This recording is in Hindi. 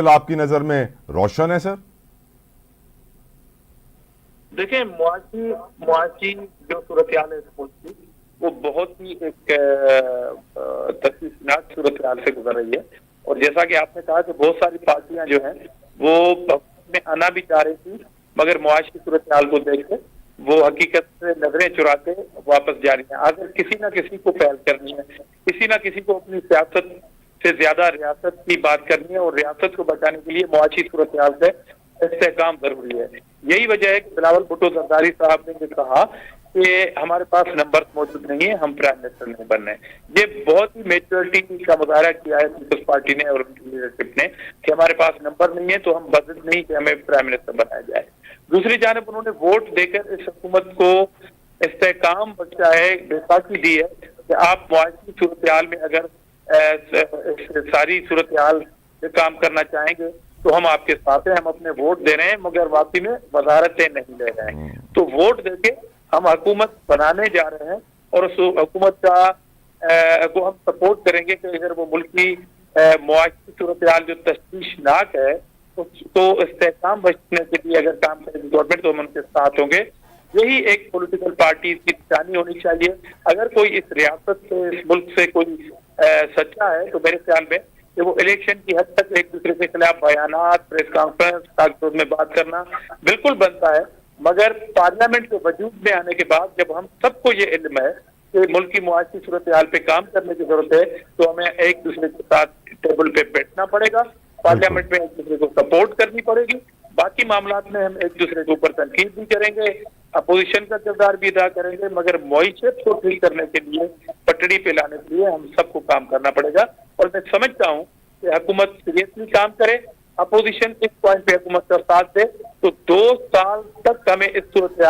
आपकी नजर में रोशन है सर? देखिए, मुआशी जो सूरत हाल है इस मुल्क की, वो बहुत ही एक तशवीशनाक सूरत हाल से गुजर रही है। और जैसा कि आपने कहा कि बहुत सारी पार्टियां जो हैं वो में आना भी चाह रही थी, मगर मुआशी सूरत हाल को देख के वो हकीकत से नजरें चुरा के वापस जा रही हैं। अगर किसी ना किसी को पहल करनी है, किसी ना किसी को अपनी सियासत से ज्यादा रियासत की बात करनी है, और रियासत को बचाने के लिए मुआशी सूरत हाल से इस्तेहकाम जरूरी है। यही वजह है कि बिलावल भुट्टो जरदारी साहब ने जो कहा कि हमारे पास नंबर मौजूद नहीं है, हम प्राइम मिनिस्टर नहीं बन रहे। ये बहुत ही मेच्योरिटी का मुजाहरा किया है पीपल्स पार्टी ने और उनकी लीडरशिप ने कि हमारे पास नंबर नहीं है तो हम बजट नहीं कि हमें प्राइम मिनिस्टर बनाया जाए। दूसरी जानब उन्होंने वोट देकर इस हुकूमत को इस्तेहकाम बख्शा है, बैसाखी दी है कि आप मुआशी सूरत हाल में अगर सारी सूरत हाल में काम करना चाहेंगे तो हम आपके साथ हैं, हम अपने वोट दे रहे हैं, मगर वाकई में वजारतें नहीं ले रहे हैं। तो वोट देके हम हुकूमत बनाने जा रहे हैं और उस हुकूमत का को हम सपोर्ट करेंगे कि अगर वो मुल्क की मुआशी सूरत हाल जो तशवीशनाक है उसको इस्तेहकाम बचने के लिए अगर काम करेगी गवर्नमेंट तो हम उनके साथ होंगे। यही एक पॉलिटिकल पार्टी की निशानी होनी चाहिए। अगर कोई इस रियासत से, इस मुल्क से कोई सच्चा है तो मेरे ख्याल में कि वो इलेक्शन की हद तक एक दूसरे के खिलाफ बयानात, प्रेस कॉन्फ्रेंस, कागजों में बात करना बिल्कुल बनता है, मगर पार्लियामेंट के वजूद में आने के बाद जब हम सबको ये इल्म है कि मुल्क की मुआशी सूरत हाल पे काम करने की जरूरत है तो हमें एक दूसरे के साथ टेबल पे बैठना पड़ेगा, पार्लियामेंट में एक दूसरे को सपोर्ट करनी पड़ेगी। बाकी मामला में हम एक दूसरे के ऊपर तनकीद भी करेंगे, अपोजिशन का किरदार भी अदा करेंगे, मगर मईशत को ठीक करने के लिए, पटड़ी पे लाने के लिए हम सबको काम करना पड़ेगा। और मैं समझता हूँ कि हुकूमत सीरियसली काम करे, अपोजिशन इस पॉइंट पे हुकूमत का साथ दे तो 2 साल तक हमें इस सूरत